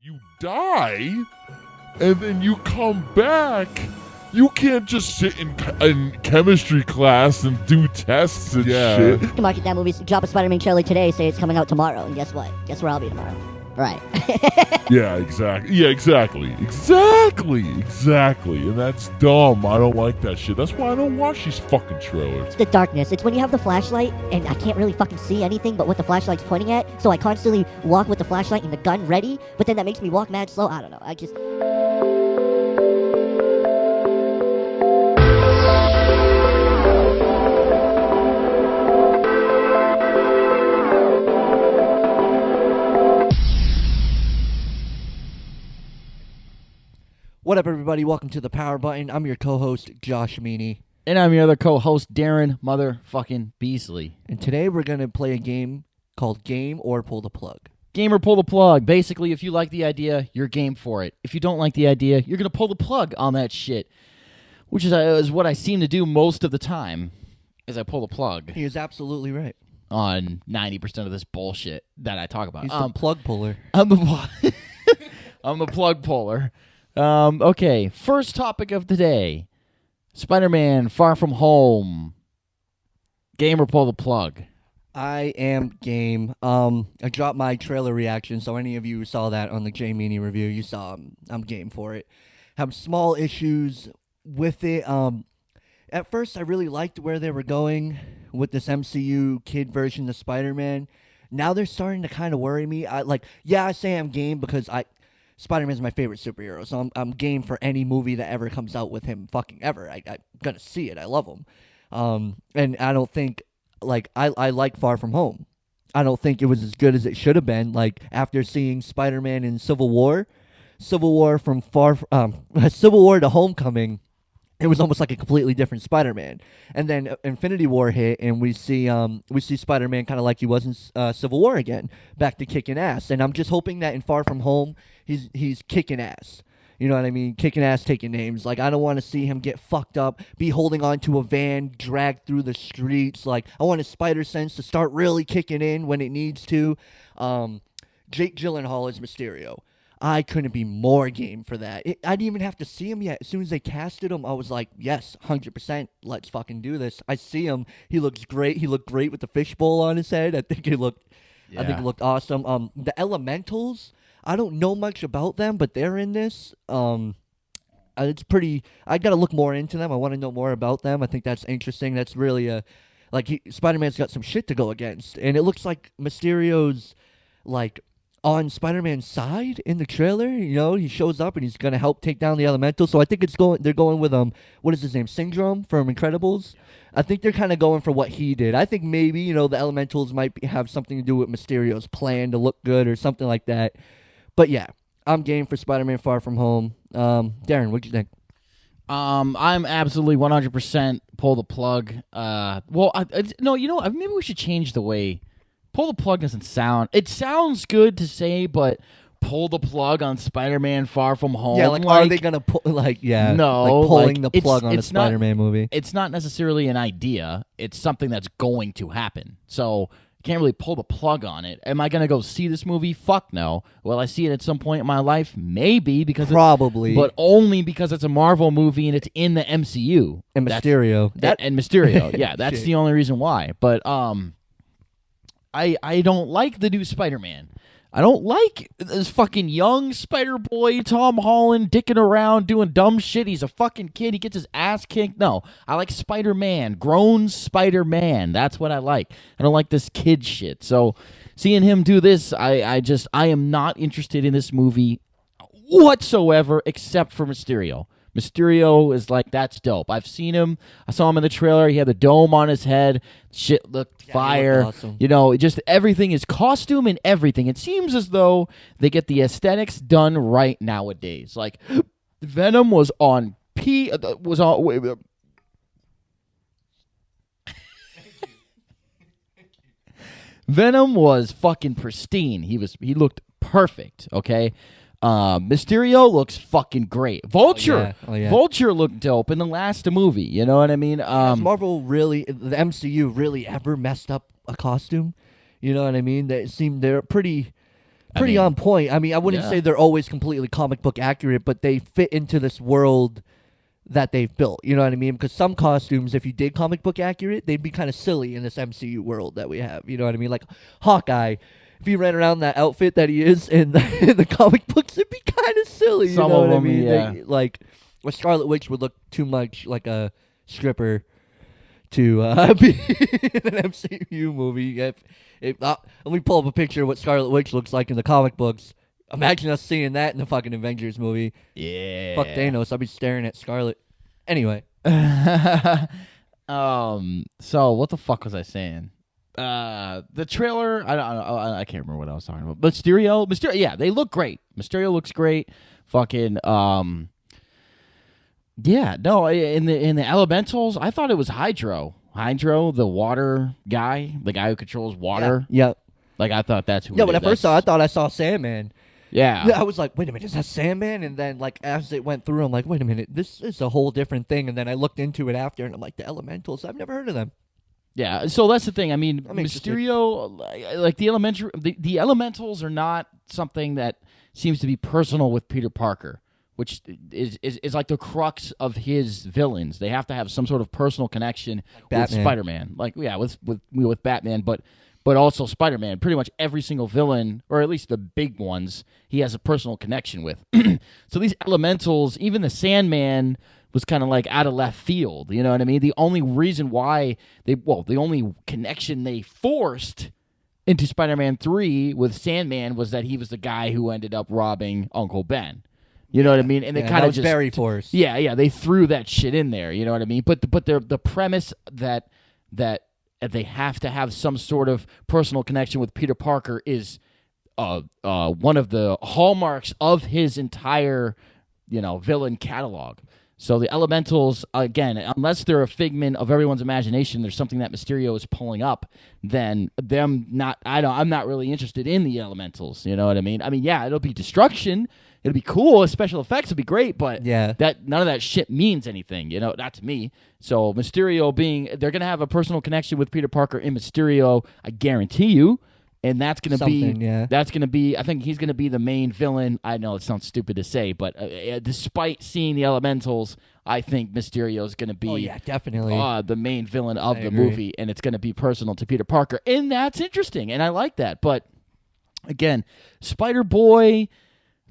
You die, and then you come back. You can't just sit in chemistry class and do tests and shit. You can market that movie, drop a Spider-Man trailer today, say it's coming out tomorrow, and guess what? Guess where I'll be tomorrow? Right. Yeah, exactly. Yeah, exactly. And that's dumb. I don't like that shit. That's why I don't watch these fucking trailers. It's the darkness. It's when you have the flashlight, and I can't really fucking see anything but what the flashlight's pointing at, so I constantly walk with the flashlight and the gun ready, but then that makes me walk mad slow. I don't know. I just... What up, everybody? Welcome to the Power Button. I'm your co-host, J.Meaney. And I'm your other co-host, Darrin motherfucking Beasley. And today we're going to play a game called Game or Pull the Plug. Game or pull the plug. Basically, if you like the idea, you're game for it. If you don't like the idea, you're going to pull the plug on that shit. Which is what I seem to do most of the time, is I pull the plug. He is absolutely right. On 90% of this bullshit that I talk about. He's the plug puller. I'm the plug puller. Okay, first topic of the day. Spider-Man Far From Home. Game or pull the plug? I am game. I dropped my trailer reaction, so any of you who saw that on the J.Meaney review, you saw I'm game for it. Have small issues with it. At first, I really liked where they were going with this MCU kid version of Spider-Man. Now they're starting to kind of worry me. I say I'm game because Spider-Man's my favorite superhero, so I'm game for any movie that ever comes out with him fucking ever. I'm gonna see it. I love him. And I don't think, I like Far From Home. I don't think it was as good as it should have been. Like, after seeing Spider-Man in Civil War to Homecoming, it was almost like a completely different Spider-Man. And then Infinity War hit, and we see Spider-Man kind of like he was in Civil War again, back to kicking ass. And I'm just hoping that in Far From Home, he's kicking ass. You know what I mean? Kicking ass, taking names. Like, I don't want to see him get fucked up, be holding on to a van, dragged through the streets. Like, I want his spider sense to start really kicking in when it needs to. Jake Gyllenhaal is Mysterio. I couldn't be more game for that. I didn't even have to see him yet. As soon as they casted him, I was like, yes, 100%, let's fucking do this. I see him. He looks great. He looked great with the fishbowl on his head. I think it looked awesome. The Elementals, I don't know much about them, but they're in this. It's pretty, I got to look more into them. I want to know more about them. I think that's interesting. That's really Spider-Man's got some shit to go against. And it looks like Mysterio's, on Spider-Man's side in the trailer. You know, he shows up and he's gonna help take down the Elemental. So I think they're going with what is his name, Syndrome from Incredibles. I think they're kind of going for what he did. I think maybe the Elementals might have something to do with Mysterio's plan to look good or something like that. But yeah, I'm game for Spider-Man Far From Home. Darrin, what'd you think? I'm absolutely 100% pull the plug. Maybe we should change the way. Pull the plug doesn't sound... It sounds good to say, but pull the plug on Spider-Man Far From Home? Yeah, are they going to pull... No. Pulling the plug on a Spider-Man movie. It's not necessarily an idea. It's something that's going to happen. So, you can't really pull the plug on it. Am I going to go see this movie? Fuck no. Will I see it at some point in my life? Maybe, because probably. But only because it's a Marvel movie and it's in the MCU. And Mysterio. And Mysterio. Yeah, that's the only reason why. But, I don't like the new Spider-Man. I don't like this fucking young Spider-Boy, Tom Holland, dicking around, doing dumb shit. He's a fucking kid. He gets his ass kicked. No, I like Spider-Man, grown Spider-Man. That's what I like. I don't like this kid shit. So seeing him do this, I am not interested in this movie whatsoever except for Mysterio. Mysterio is that's dope. I've seen him. I saw him in the trailer. He had the dome on his head. Shit looked fire. He looked awesome. Just everything is costume and everything. It seems as though they get the aesthetics done right nowadays. Like, Venom was on Venom was fucking pristine. He looked perfect, okay? Mysterio looks fucking great. Vulture. Oh, yeah. Vulture looked dope in the last movie. You know what I mean? Has Marvel really, the MCU really ever messed up a costume? You know what I mean? They're pretty pretty on point. I mean, I wouldn't say they're always completely comic book accurate, but they fit into this world that they've built. You know what I mean? Because some costumes, if you did comic book accurate, they'd be kind of silly in this MCU world that we have. You know what I mean? Like Hawkeye, if he ran around that outfit that he is in the comic books, it'd be kind of silly. You Some know of what them, I mean? yeah. Like, or Scarlet Witch would look too much like a stripper to be in an MCU movie. Let me pull up a picture of what Scarlet Witch looks like in the comic books. Imagine us seeing that in the fucking Avengers movie. Yeah. Fuck Thanos. I'll be staring at Scarlet. Anyway. So what the fuck was I saying? The trailer. I can't remember what I was talking about. Mysterio. Yeah, they look great. Mysterio looks great. Fucking. Yeah. No. In the Elementals, I thought it was Hydro. Hydro, the water guy, the guy who controls water. Yeah. Like I thought that's who. Yeah. When I first saw, I thought I saw Sandman. Yeah. I was like, wait a minute, is that Sandman? And then, like, as it went through, I'm like, wait a minute, this is a whole different thing. And then I looked into it after, and I'm like, the Elementals, I've never heard of them. Yeah, so that's the thing. I mean, I'm interested. Mysterio, like the Elementals are not something that seems to be personal with Peter Parker, which is like the crux of his villains. They have to have some sort of personal connection with Spider-Man. Like, yeah, with Batman, but also Spider-Man. Pretty much every single villain, or at least the big ones, he has a personal connection with. So these Elementals, even the Sandman was kind of like out of left field. You know what I mean? The only reason why the only connection they forced into Spider-Man 3 with Sandman was that he was the guy who ended up robbing Uncle Ben. You know what I mean? And they kind of just very forced. Yeah, they threw that shit in there. You know what I mean? But the premise that they have to have some sort of personal connection with Peter Parker is one of the hallmarks of his entire, villain catalog. So the Elementals, again, unless they're a figment of everyone's imagination, there's something that Mysterio is pulling up, then I'm not really interested in the Elementals. You know what I mean? I mean, yeah, it'll be destruction. It'll be cool. Special effects will be great, but that none of that shit means anything, not to me. So Mysterio they're going to have a personal connection with Peter Parker in Mysterio, I guarantee you. And that's going to be, I think he's going to be the main villain. I know it sounds stupid to say, but despite seeing the Elementals, I think Mysterio is going to be definitely the main villain of the movie, and it's going to be personal to Peter Parker. And that's interesting, and I like that. But again, Spider-Boy,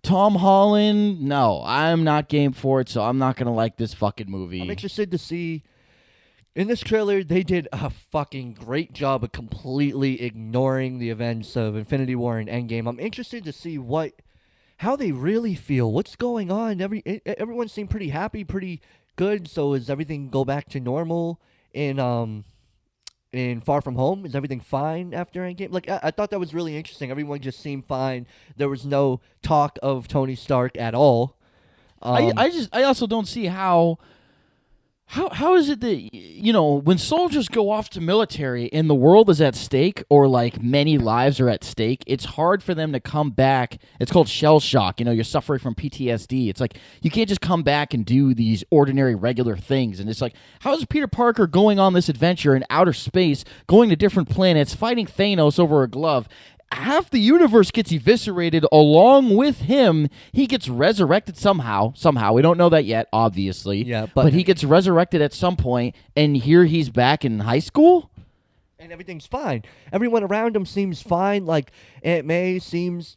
Tom Holland, no, I'm not game for it, so I'm not going to like this fucking movie. I'm interested to see. In this trailer, they did a fucking great job of completely ignoring the events of Infinity War and Endgame. I'm interested to see how they really feel. What's going on? Everyone seemed pretty happy, pretty good. So is everything go back to normal in Far From Home? Is everything fine after Endgame? Like I thought that was really interesting. Everyone just seemed fine. There was no talk of Tony Stark at all. I also don't see how is it that, when soldiers go off to military and the world is at stake, or like many lives are at stake, it's hard for them to come back. It's called shell shock. You're suffering from PTSD. It's like you can't just come back and do these ordinary, regular things. And it's like, how is Peter Parker going on this adventure in outer space, going to different planets, fighting Thanos over a glove? Half the universe gets eviscerated along with him. He gets resurrected somehow. We don't know that yet, obviously. Yeah, but he gets resurrected at some point, and here he's back in high school? And everything's fine. Everyone around him seems fine. Like, Aunt May seems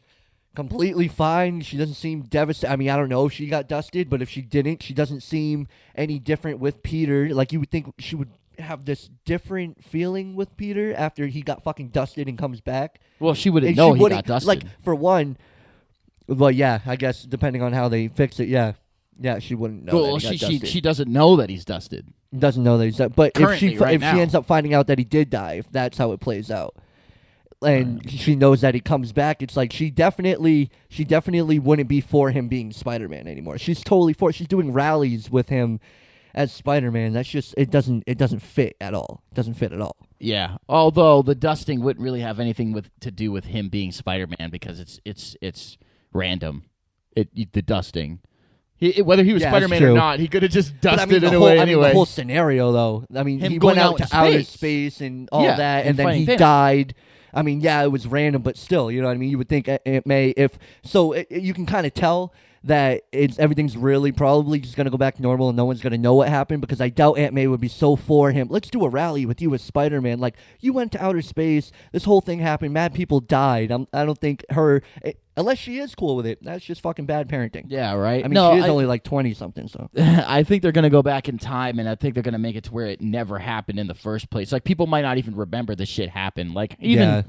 completely fine. She doesn't seem devastated. I mean, I don't know if she got dusted, but if she didn't, she doesn't seem any different with Peter. Like, you would think she would have this different feeling with Peter after he got fucking dusted and comes back. Well, she wouldn't know he got dusted. Like, for one, well, yeah, I guess depending on how they fix it, yeah, she wouldn't know. Well, she doesn't know that he's dusted. Doesn't know that he's dusted. But if she now. ends up finding out that he did die, if that's how it plays out, and she knows that he comes back, it's like she definitely wouldn't be for him being Spider-Man anymore. She's totally for it. She's doing rallies with him as Spider-Man. That's just it doesn't fit at all. It doesn't fit at all. Yeah. Although the dusting wouldn't really have anything to do with him being Spider-Man, because it's random. The dusting. Whether he was Spider-Man or not, he could have just dusted it away anyway. The whole scenario, though. I mean, he went out to outer space and all that, and then he died. I mean, yeah, it was random, but still, you know what I mean? You would think Aunt May, you can kind of tell that everything's really probably just going to go back to normal and no one's going to know what happened, because I doubt Aunt May would be so for him. Let's do a rally with you as Spider-Man. Like, you went to outer space, this whole thing happened, mad people died. I don't think unless she is cool with it, that's just fucking bad parenting. Yeah, right. I mean, she is only like 20-something, so. I think they're going to go back in time, and I think they're going to make it to where it never happened in the first place. Like, people might not even remember this shit happened. Like, even... Yeah.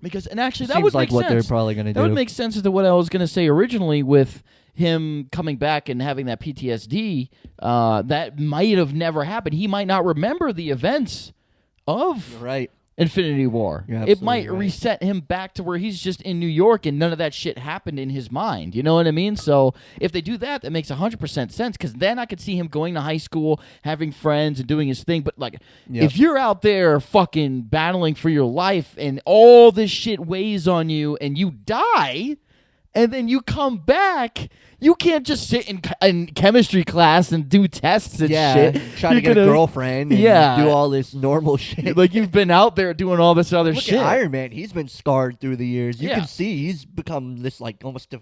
Because, and actually, that Seems would like make what sense. they're probably going to do. That would make sense to what I was going to say originally with him coming back and having that PTSD. That might have never happened. He might not remember the events of You're right. Infinity War. You're It might absolutely right. reset him back to where he's just in New York and none of that shit happened in his mind. You know what I mean? So if they do that, that makes 100% sense, because then I could see him going to high school, having friends, and doing his thing. But, like, Yep. if you're out there fucking battling for your life and all this shit weighs on you and you die and then you come back, you can't just sit in chemistry class and do tests and shit. Trying to You're get a gonna- girlfriend and Yeah. do all this normal shit. Like, you've been out there doing all this other Look shit. at Iron Man. He's been scarred through the years. You Yeah. can see he's become this, like, almost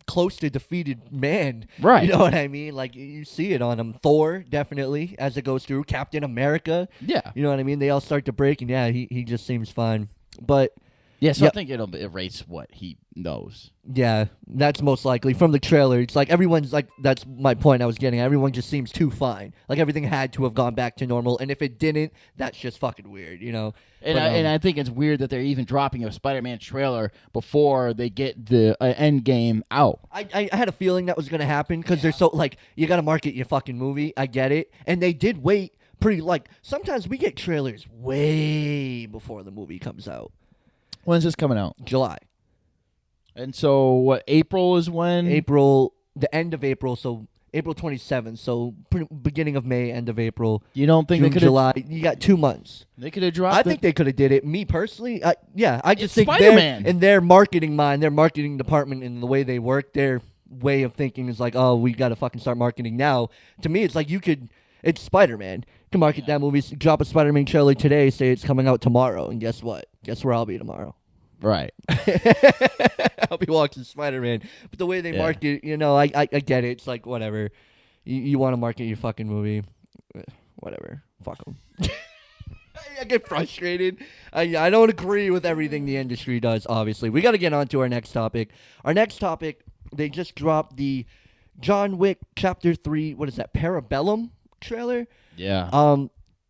close to defeated man. Right. You know what I mean? Like, you see it on him. Thor, definitely, as it goes through. Captain America. Yeah. You know what I mean? They all start to break, and yeah, he just seems fine. But, Yeah, so Yep. I think it'll erase what he knows. yeah, that's most likely. From the trailer, it's like everyone's like, that's my point I was getting at. Everyone just seems too fine. Like, everything had to have gone back to normal, and if it didn't, that's just fucking weird, you know? And, But, I think it's weird that they're even dropping a Spider-Man trailer before they get the end game out. I had a feeling that was going to happen because they're so, like, you got to market your fucking movie. I get it. And they did wait pretty, like, sometimes we get trailers way before the movie comes out. When's this coming out? July. And so, what, April is when? April, the end of April, so April 27th. So beginning of May, end of April. You don't think June, they could have? July. You got 2 months. They could have dropped. I think they could have did it. Me personally, I just It's think Spider-Man. in their marketing mind, their marketing department and the way they work, their way of thinking is like, oh, we got to fucking start marketing now. To me, it's like it's Spider-Man. You can market that movie, drop a Spider-Man trailer today, say it's coming out tomorrow, and guess what? Guess where I'll be tomorrow? right. I'll be watching Spider-Man. But the way they Yeah. market, you know, I get it. It's like, whatever. You want to market your fucking movie. Whatever. Fuck them. I get frustrated. I don't agree with everything the industry does, obviously. We got to get on to our next topic. Our next topic, they just dropped the John Wick Chapter 3, what is that, Parabellum trailer? Yeah.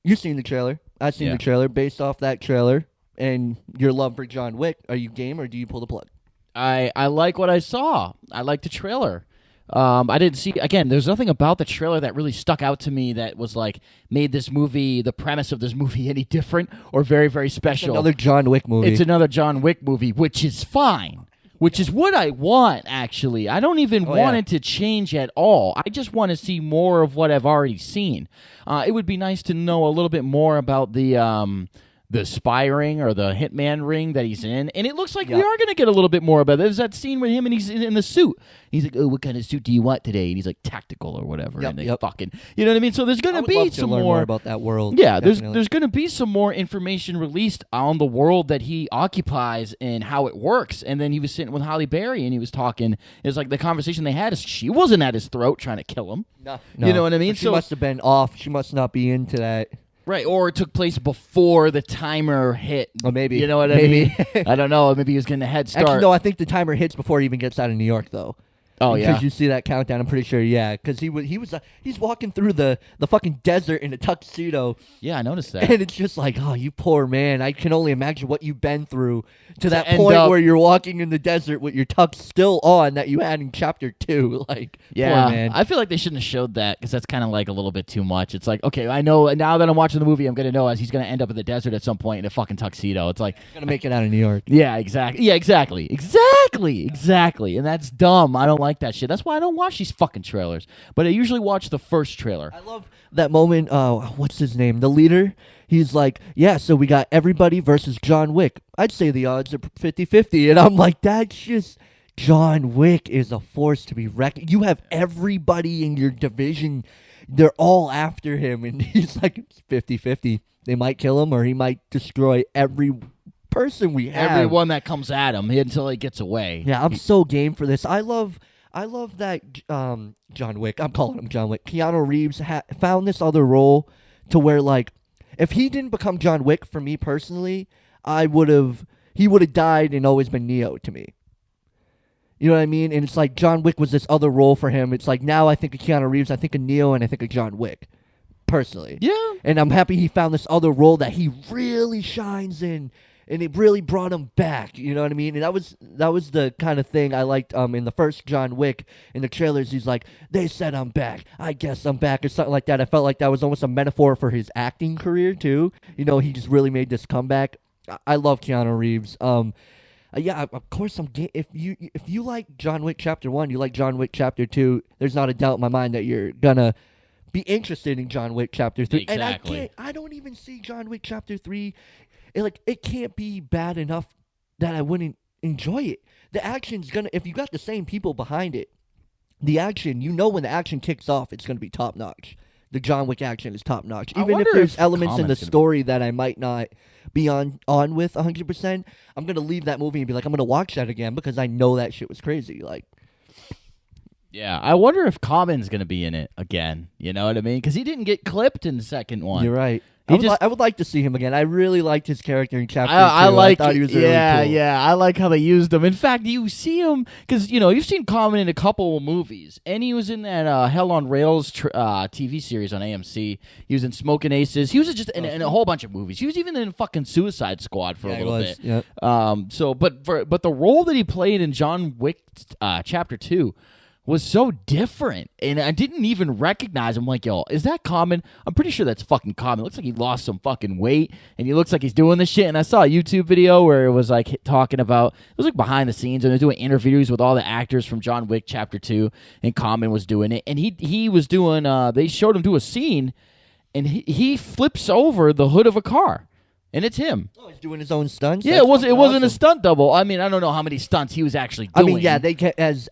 You've seen the trailer. I've seen Yeah. the trailer. Based off that trailer and your love for John Wick, are you game or do you pull the plug? I like what I saw. I like the trailer. I didn't see, again, there's nothing about the trailer that really stuck out to me that was like made this movie, the premise of this movie, any different or very, very special. Another John Wick movie. It's another John Wick movie, which is fine. Which is what I want, actually. I don't even want yeah. it to change at all. I just want to see more of what I've already seen. It would be nice to know a little bit more about the spy ring or the hitman ring that he's in. And it looks like we are going to get a little bit more about it. There's that scene with him and he's in the suit. He's like, oh, what kind of suit do you want today? And he's like, tactical or whatever. Yep, and they yep. fucking, you know what I mean? So there's going I to would be love to some learn more about that world. Yeah, definitely. there's going to be some more information released on the world that he occupies and how it works. And then he was sitting with Halle Berry and he was talking. It's like the conversation they had is she wasn't at his throat trying to kill him. No. You know what I mean? But she So- must have been off. She must not be into that. Right, or it took place before the timer hit. Or maybe. You know what I Maybe. mean? I don't know. Maybe he was getting a head start. Actually, no, I think the timer hits before he even gets out of New York, though. Oh, yeah? Because you see that countdown, I'm pretty sure, yeah. Because he's walking through the fucking desert in a tuxedo, Yeah, I noticed that. and it's just like, oh, you poor man. I can only imagine what you've been through to that end point up- where you're walking in the desert with your tux still on that you had in Chapter 2. Like, Yeah, poor man. I feel like they shouldn't have showed that because that's kind of like a little bit too much. It's like, okay, I know now that I'm watching the movie, I'm going to know as he's going to end up in the desert at some point in a fucking tuxedo. It's like, Gonna make it out of New York. yeah, exactly. Yeah, exactly. And that's dumb. I don't like that shit. That's why I don't watch these fucking trailers. But I usually watch the first trailer. I love that moment. What's his name? The leader. He's like, yeah, so we got everybody versus John Wick. I'd say the odds are 50-50. And I'm like, that's just... John Wick is a force to be reckoned. You have everybody in your division. They're all after him. And he's like, it's 50-50. They might kill him or he might destroy every person we have. Everyone that comes at him until he gets away. Yeah, I'm so game for this. I love that John Wick. I'm calling him John Wick. Keanu Reeves found this other role to where, like, if he didn't become John Wick for me personally, he would have died and always been Neo to me. You know what I mean? And it's like John Wick was this other role for him. It's like now I think of Keanu Reeves, I think of Neo, and I think of John Wick, personally. Yeah. And I'm happy he found this other role that he really shines in, and it really brought him back. You know what I mean? And that was the kind of thing I liked in the first John Wick. In the trailers, he's like, they said I'm back. I guess I'm back, or something like that. I felt like that was almost a metaphor for his acting career, too. You know, he just really made this comeback. I love Keanu Reeves. Yeah, of course if you like John Wick Chapter 1, you like John Wick Chapter 2, there's not a doubt in my mind that you're gonna be interested in John Wick Chapter 3. Exactly. And I don't even see John Wick Chapter 3, it can't be bad enough that I wouldn't enjoy it. The action's gonna, if you got the same people behind it, the action, when the action kicks off, it's gonna be top notch. The John Wick action is top notch. Even if there's elements in the story that I might not be on with 100%, I'm going to leave that movie and be like, I'm going to watch that again because I know that shit was crazy. Like, yeah, I wonder if Common's going to be in it again. You know what I mean? Because he didn't get clipped in the second one. You're right. I would like to see him again. I really liked his character in Chapter 2. I thought he was really cool. Yeah, I like how they used him. In fact, you see him, because, you've seen Common in a couple of movies, and he was in that Hell on Rails TV series on AMC. He was in Smoking Aces. He was just in a whole bunch of movies. He was even in fucking Suicide Squad for a little bit. Yep. But the role that he played in John Wick Chapter 2 was so different, and I didn't even recognize him. Like, yo, is that Common? I'm pretty sure that's fucking Common. It looks like he lost some fucking weight, and he looks like he's doing this shit. And I saw a YouTube video where it was like talking about, it was like behind the scenes, and they're doing interviews with all the actors from John Wick Chapter 2, and Common was doing it, and he was doing. They showed him do a scene, and he flips over the hood of a car. And it's him. Oh, he's doing his own stunts? Yeah, it wasn't a stunt double. I mean, I don't know how many stunts he was actually doing. I mean, yeah, they can, as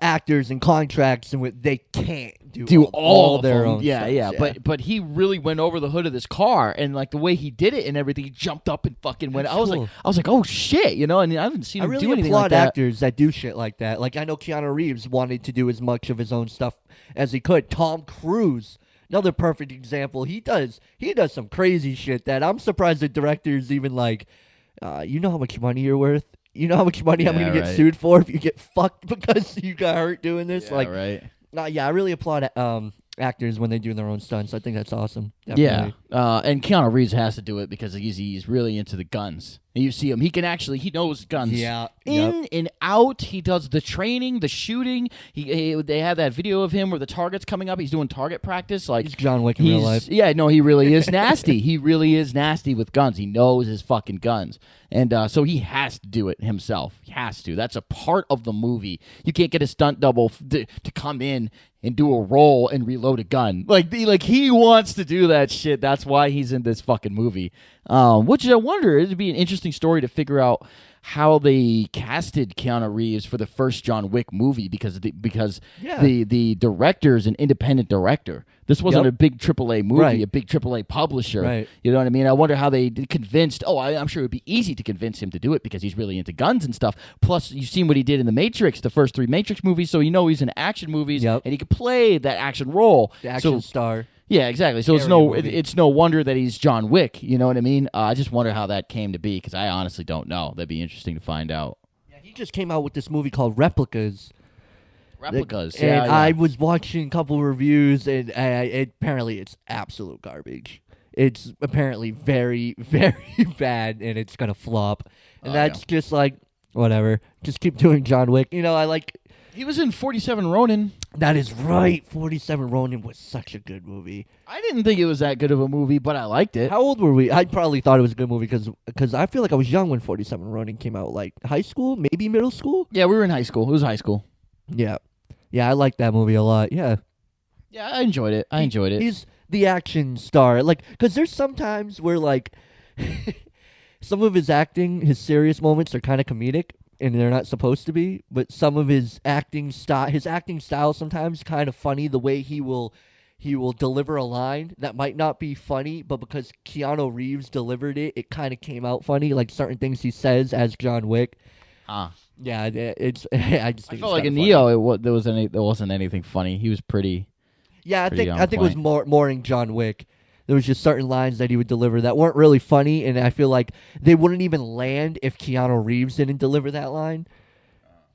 actors and contracts, and they can't do all their them. own Yeah, stunts, yeah. But he really went over the hood of this car, and like the way he did it and everything, he jumped up and fucking went. That's I was cool. like, oh shit, and I haven't seen him do really anything applaud like that. actors that do shit like that. Like, I know Keanu Reeves wanted to do as much of his own stuff as he could. Tom Cruise, another perfect example. He does some crazy shit that I'm surprised the director's even like, you know how much money you're worth? You know how much money I'm going to get sued for if you get fucked because you got hurt doing this? Yeah, right. Yeah, I really applaud actors when they do their own stunts. I think that's awesome. Definitely. Yeah, and Keanu Reeves has to do it because he's really into the guns. And you see him; he knows guns. Yeah, in and out. He does the training, the shooting. They have that video of him where the target's coming up. He's doing target practice. Like, he's John Wick in real life. Yeah, no, he really is nasty. He really is nasty with guns. He knows his fucking guns, and so he has to do it himself. He has to. That's a part of the movie. You can't get a stunt double to come in and do a roll and reload a gun. Like he wants to do that shit. That's why he's in this fucking movie. Which I wonder, it'd be an interesting story to figure out how they casted Keanu Reeves for the first John Wick movie because the director is an independent director. This wasn't a big AAA movie, a big AAA publisher. Right. You know what I mean? I wonder how they convinced. I'm sure it would be easy to convince him to do it because he's really into guns and stuff. Plus, you've seen what he did in The Matrix, the first 3 Matrix movies, so he's in action movies and he could play that action role. The action star. Yeah, exactly. So it's no wonder that he's John Wick. You know what I mean? I just wonder how that came to be because I honestly don't know. That'd be interesting to find out. Yeah, he just came out with this movie called Replicas. And I was watching a couple of reviews, and apparently it's absolute garbage. It's apparently very, very bad, and it's gonna flop. And that's just like whatever. Just keep doing John Wick. I like. He was in 47 Ronin. That is right. 47 Ronin was such a good movie. I didn't think it was that good of a movie, but I liked it. How old were we? I probably thought it was a good movie because I feel like I was young when 47 Ronin came out, like high school, maybe middle school. Yeah, we were in high school. It was high school. Yeah, I liked that movie a lot. Yeah, I enjoyed it. He's the action star, like because there's sometimes where like some of his acting, his serious moments are kind of comedic. And they're not supposed to be, but some of his acting style sometimes kind of funny. The way he will he will deliver a line that might not be funny, but because Keanu Reeves delivered it, it kind of came out funny. Like certain things he says as John Wick. Yeah, it's. I just think I felt it's like in kinda Neo, funny. there wasn't anything funny. He was pretty. Yeah, pretty on I think it was point. more in John Wick. There was just certain lines that he would deliver that weren't really funny, and I feel like they wouldn't even land if Keanu Reeves didn't deliver that line.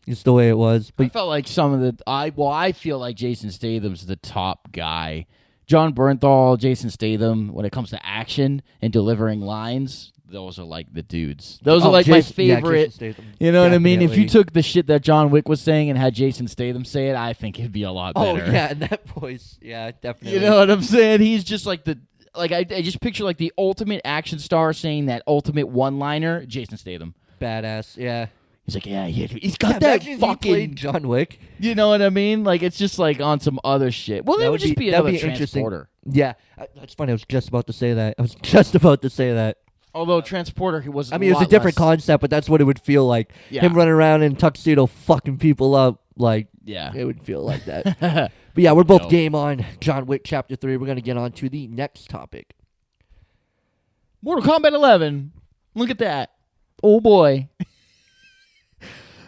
Just the way it was. I But felt like some of the I feel like Jason Statham's the top guy. John Bernthal, Jason Statham, when it comes to action and delivering lines, those are like the dudes. Those are like my favorite. Jason Statham, You know what I mean? If you definitely. took the shit that John Wick was saying and had Jason Statham say it, I think it'd be a lot Oh better. yeah, that voice. Yeah, definitely. You know what I'm saying? He's just like I just picture like the ultimate action star saying that ultimate one-liner, Jason Statham. Badass. Yeah. He's like, yeah, he's got Yeah, that imagine he fucking. played John Wick. You know what I mean? Like it's just like on some other shit. Well, that would just be that'd another interesting. transporter. Yeah, that's funny. I was just about to say that. Although transporter, he was. I mean, it was a different concept, but that's what it would feel like. Yeah. Him running around in tuxedo, fucking people up. Like, Yeah. it would feel like that. But yeah, we're both Dope. game on John Wick Chapter 3. We're gonna get on to the next topic. Mortal Kombat 11. Look at that. Oh boy.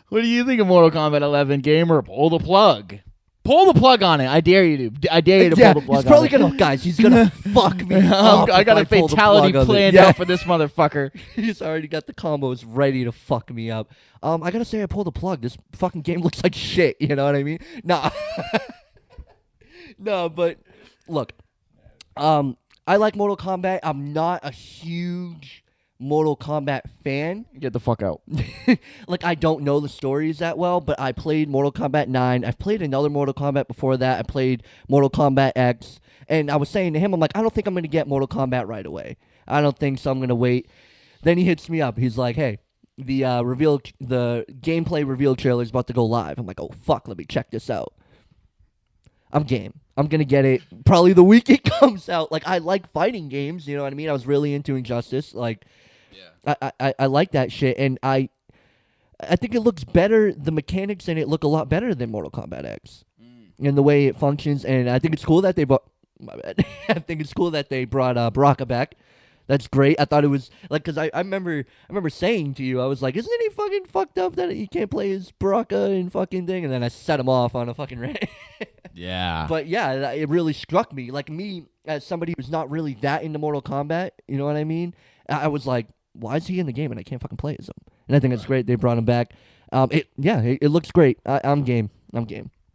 What do you think of Mortal Kombat 11, gamer? Pull the plug. Pull the plug on it. I dare you to. I dare you to Yeah, pull the plug he's probably on it. gonna, guys. He's gonna fuck me up. I got if a pull the fatality plug on it. planned Yeah. out for this motherfucker. He's already got the combos ready to fuck me up. I gotta say, I pulled the plug. This fucking game looks like shit. You know what I mean? Nah. No, but look, I like Mortal Kombat. I'm not a huge Mortal Kombat fan. Get the fuck out. Like, I don't know the stories that well, but I played Mortal Kombat 9. I've played another Mortal Kombat before that. I played Mortal Kombat X. And I was saying to him, I'm like, I don't think I'm going to get Mortal Kombat right away. I don't think so. I'm going to wait. Then he hits me up. He's like, hey, the gameplay reveal trailer is about to go live. I'm like, oh, fuck, let me check this out. I'm game. I'm going to get it probably the week it comes out. Like, I like fighting games, you know what I mean? I was really into Injustice. Like, I like that shit, and I think it looks better. The mechanics in it look a lot better than Mortal Kombat X, and the way it functions. And I think it's cool that they brought. My bad. I think it's cool that they brought Baraka back. That's great. I thought it was like, because I remember saying to you, I was like, isn't he fucking fucked up that he can't play his Baraka and fucking thing? And then I set him off on a fucking rant. Yeah. But yeah, it really struck me. Like, me as somebody who's not really that into Mortal Kombat, you know what I mean? I was like, why is he in the game and I can't fucking play as him? And I think it's great they brought him back. It looks great. I'm game.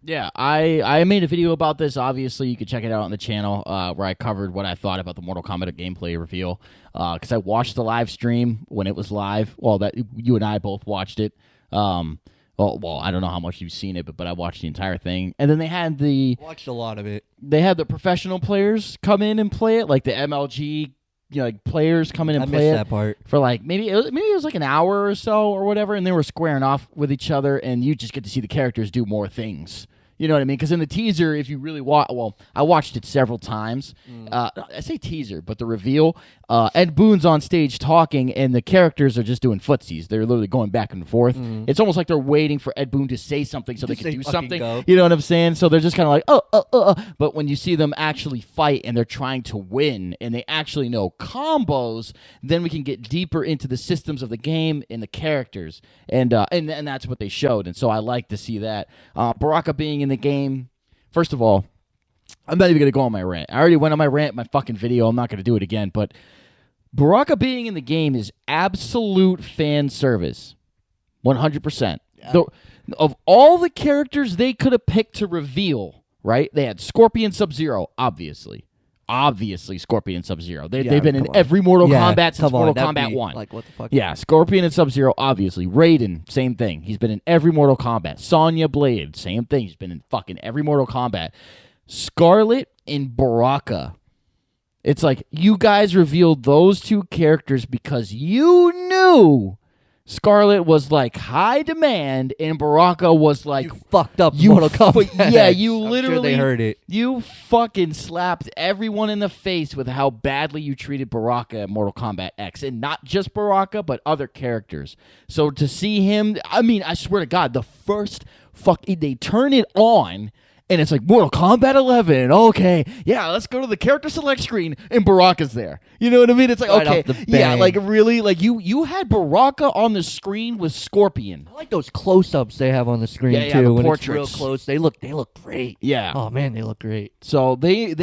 Yeah, I made a video about this. Obviously, you can check it out on the channel where I covered what I thought about the Mortal Kombat gameplay reveal. Because I watched the live stream when it was live. Well, that you and I both watched it. Well, I don't know how much you've seen it, but I watched the entire thing. And then they had Watched a lot of it. They had the professional players come in and play it, like the MLG, like players come in and I play missed it that part. for like maybe it was like an hour or so or whatever, and they were squaring off with each other, and you just get to see the characters do more things. You know what I mean? Because in the teaser, if you really I watched it several times. I say teaser, but the reveal, Ed Boon's on stage talking, and the characters are just doing footsies. They're literally going back and forth. It's almost like they're waiting for Ed Boon to say something so they can do something. Go. You know what I'm saying? So they're just kind of like, But when you see them actually fight and they're trying to win and they actually know combos, then we can get deeper into the systems of the game and the characters. And that's what they showed. And so I like to see that. Baraka being in the game, first of all, I'm not even going to go on my rant. I already went on my rant, my fucking video. I'm not going to do it again. But Baraka being in the game is absolute fan service. 100%. Yeah. Of all the characters they could have picked to reveal, right? They had Scorpion Sub-Zero, obviously. Obviously, Scorpion Sub-Zero. They've been in every Mortal Kombat since Mortal Kombat 1. Like, what the fuck? Yeah, Scorpion and Sub-Zero, obviously. Raiden, same thing. He's been in every Mortal Kombat. Sonya Blade, same thing. He's been in fucking every Mortal Kombat. Scarlet and Baraka. It's like, you guys revealed those two characters because you knew Scarlet was like high demand and Baraka was like, You fucked up Mortal Kombat. yeah, you I'm literally sure they heard it. You fucking slapped everyone in the face with how badly you treated Baraka at Mortal Kombat X. And not just Baraka, but other characters. So to see him, I mean, I swear to God, the first they turn it on And it's like Mortal Kombat 11. Okay, yeah, let's go to the character select screen, and Baraka's there. You know what I mean? It's like Right okay, off the yeah, bang. like really, like you had Baraka on the screen with Scorpion. I like those close-ups they have on the screen Yeah, too. the when portraits. it's real close, they look great. Yeah. Oh man, they look great. So they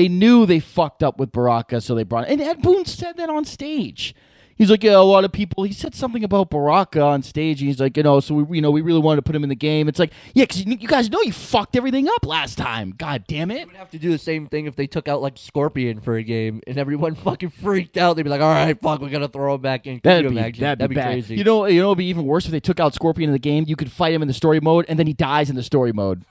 knew they fucked up with Baraka, so they brought and Ed Boon said that on stage. He's like, yeah, a lot of people. He said something about Baraka on stage. And he's like, so we really wanted to put him in the game. It's like, yeah, because you guys know you fucked everything up last time. God damn it. They would have to do the same thing if they took out like Scorpion for a game and everyone fucking freaked out. They'd be like, all right, fuck, we gotta throw him back in. Can you imagine? That'd be bad. crazy. You know, it'd be even worse if they took out Scorpion in the game. You could fight him in the story mode, and then he dies in the story mode.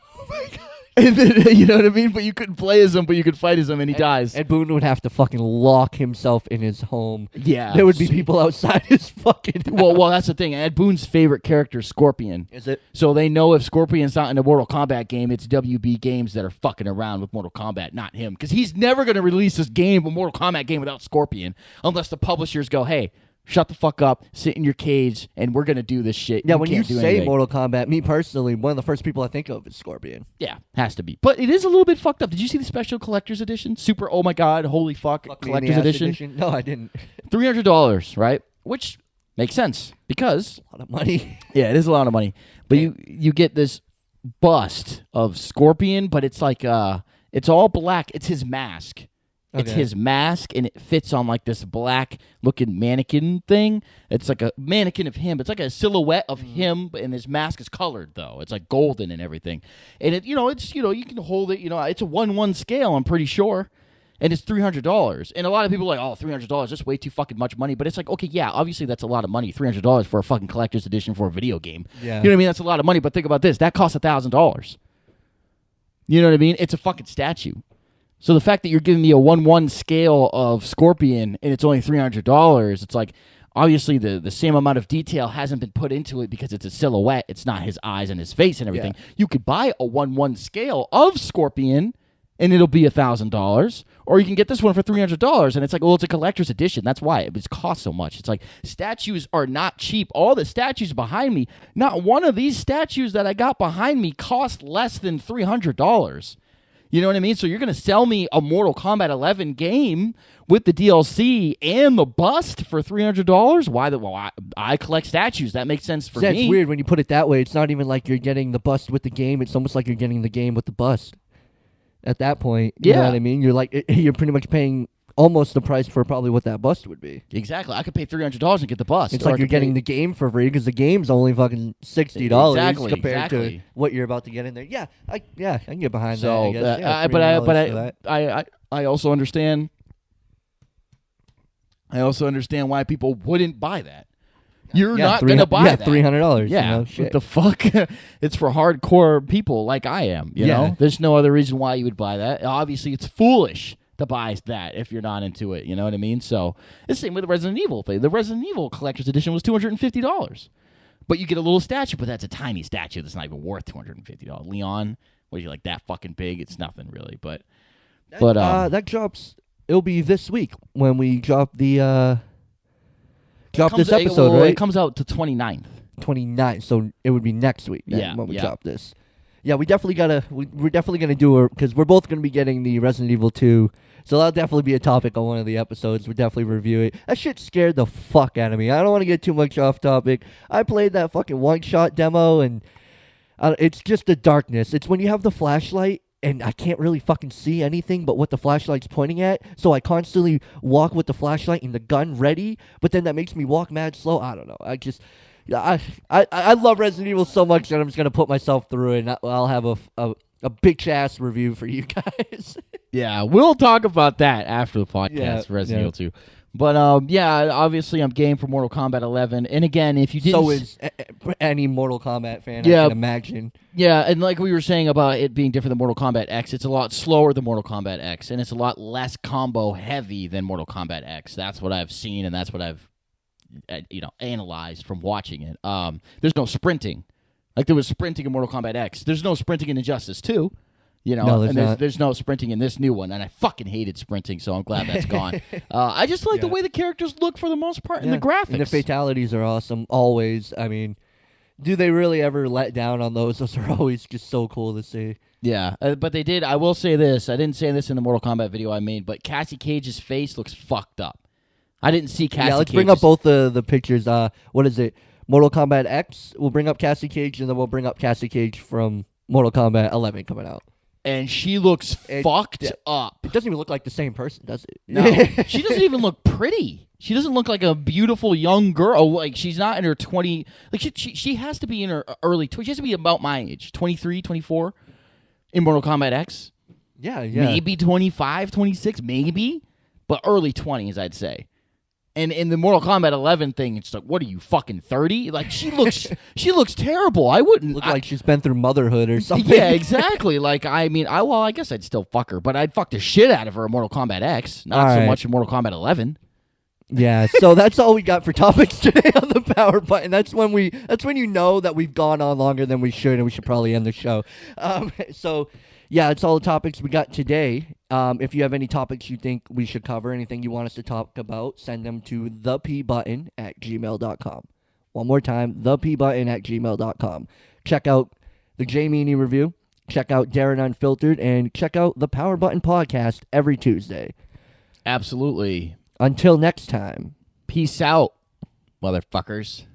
And then, you know what I mean? But you couldn't play as him, but you could fight as him, and he dies. Ed Boon would have to fucking lock himself in his home. Yeah. There would be people outside his fucking house. Well, that's the thing. Ed Boon's favorite character is Scorpion. Is it? So they know if Scorpion's not in a Mortal Kombat game, it's WB Games that are fucking around with Mortal Kombat, not him. Because he's never going to release this game, a Mortal Kombat game, without Scorpion, unless the publishers go, hey, shut the fuck up, sit in your cage, and we're going to do this shit. Yeah, when you can't do say anything. Mortal Kombat, me personally, one of the first people I think of is Scorpion. Yeah, has to be. But it is a little bit fucked up. Did you see the special collector's edition? Super, oh my god, holy fuck, Fuck me in the collector's ass edition? No, I didn't. $300, right? Which makes sense because A lot of money. yeah, it is a lot of money. But you get this bust of Scorpion, but it's like it's all black. It's his mask. It's Okay. his mask, and it fits on like this black looking mannequin thing. It's like a mannequin of him. It's like a silhouette of him, and his mask is colored though. It's like golden and everything. And it, it's you can hold it. It's a 1:1 scale. I'm pretty sure. And it's $300. And a lot of people are like, oh, $300, that's way too fucking much money. But it's like, okay, yeah, obviously that's a lot of money. $300 for a fucking collector's edition for a video game. Yeah. You know what I mean? That's a lot of money. But think about this. That costs $1,000. You know what I mean? It's a fucking statue. So the fact that you're giving me a 1:1 scale of Scorpion and it's only $300, it's like, obviously the same amount of detail hasn't been put into it because it's a silhouette. It's not his eyes and his face and everything. Yeah. You could buy a 1:1 scale of Scorpion and it'll be $1,000, or you can get this one for $300, and it's like, well, it's a collector's edition. That's why it costs so much. It's like statues are not cheap. All the statues behind me, not one of these statues that I got behind me cost less than $300. You know what I mean? So you're going to sell me a Mortal Kombat 11 game with the DLC and the bust for $300? Why? Well, I collect statues. That makes sense for Yeah, me. it's weird when you put it that way. It's not even like you're getting the bust with the game. It's almost like you're getting the game with the bust. At that point, you know Yeah. what I mean? You're pretty much paying almost the price for probably what that bust would be. Exactly. I could pay $300 and get the bust. It's or I like you're could pay- getting the game for free because the game's only fucking $60 Exactly, compared to exactly. what you're about to get in there. Yeah, I can get behind So, that. I guess. Yeah, but $300 for that. I also understand. I also understand why people wouldn't buy that. You're not gonna buy that. $300. Yeah, You know, what shit. the fuck? It's for hardcore people like I am. You Yeah. know, there's no other reason why you would buy that. Obviously, it's foolish to buy that if you're not into it. You know what I mean? So it's the same with the Resident Evil thing. The Resident Evil Collector's Edition was $250, but you get a little statue, but that's a tiny statue that's not even worth $250. Leon, what are you like that fucking big? It's nothing really, but that drops. It'll be this week when we drop the this episode, well, right? It comes out to 29th. 29th, so it would be next week then Yeah, when we yeah. drop this. Yeah, we're definitely gonna do it because we're both gonna be getting the Resident Evil 2, so that'll definitely be a topic on one of the episodes. We'll definitely review it. That shit scared the fuck out of me. I don't want to get too much off topic. I played that fucking one-shot demo, and it's just the darkness. It's when you have the flashlight, and I can't really fucking see anything but what the flashlight's pointing at, so I constantly walk with the flashlight and the gun ready, but then that makes me walk mad slow. I don't know. I love Resident Evil so much that I'm just going to put myself through it, and I'll have a bitch-ass review for you guys. Yeah, we'll talk about that after the podcast, Yeah, Resident yeah. Evil 2. But yeah, obviously I'm game for Mortal Kombat 11. And again, if you didn't, So is any Mortal Kombat fan, Yeah. I can imagine. yeah, and like we were saying about it being different than Mortal Kombat X, it's a lot slower than Mortal Kombat X, and it's a lot less combo heavy than Mortal Kombat X. That's what I've seen, and that's what I've analyzed from watching it. There's no sprinting, like there was sprinting in Mortal Kombat X. There's no sprinting in Injustice 2. No, there's and not. there's no sprinting in this new one, and I fucking hated sprinting, so I'm glad that's gone. I just like the Yeah. way the characters look for the most part, and the Yeah. graphics. And the fatalities are awesome, always. I mean, Do they really ever let down on those? Those are always just so cool to see. Yeah, but they did. I will say this. I didn't say this in the Mortal Kombat video I made, but Cassie Cage's face looks fucked up. I didn't see Cassie. Yeah, let's Cage's. bring up both the pictures. What is it? Mortal Kombat X. We'll bring up Cassie Cage, and then we'll bring up Cassie Cage from Mortal Kombat 11 coming out. And she looks fucked up. It doesn't even look like the same person, does it? No, she doesn't even look pretty. She doesn't look like a beautiful young girl. Like, she's not in her 20. Like, she has to be in her early 20s. She has to be about my age, 23, 24, in Mortal Kombat X. Yeah. Maybe 25, 26, maybe. But early 20s, I'd say. And in the Mortal Kombat 11 thing, it's like, what are you, fucking 30? Like, she looks terrible. I wouldn't look like she's been through motherhood or something. Yeah, exactly. Like, I mean, I guess I'd still fuck her, but I'd fuck the shit out of her in Mortal Kombat X, not so much in Mortal Kombat 11. Yeah, so that's all we got for topics today on the power button. That's when you know that we've gone on longer than we should, and we should probably end the show. So yeah, it's all the topics we got today. If you have any topics you think we should cover, anything you want us to talk about, send them to thepbutton@gmail.com. One more time, thepbutton@gmail.com. Check out the J.Meaney review. Check out Darrin Unfiltered, and check out the Power Button podcast every Tuesday. Absolutely. Until next time. Peace out, motherfuckers.